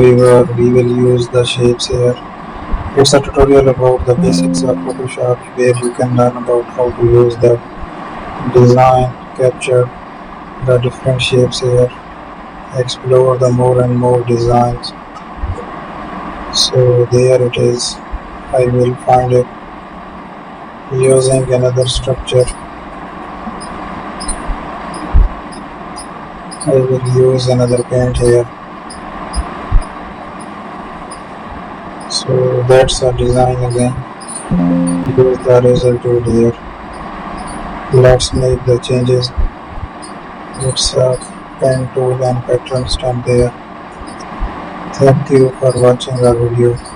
viewer, we will use the shapes here. It's a tutorial about the basics of Photoshop where you can learn about how to use the design, capture the different shapes here, explore the more and more designs. So there it is. I will find it using another structure. I will use another paint here. So that's a design again. Use the razor tool here. Let's make the changes. It's a pen tool and pattern stamp there. Thank you for watching our video.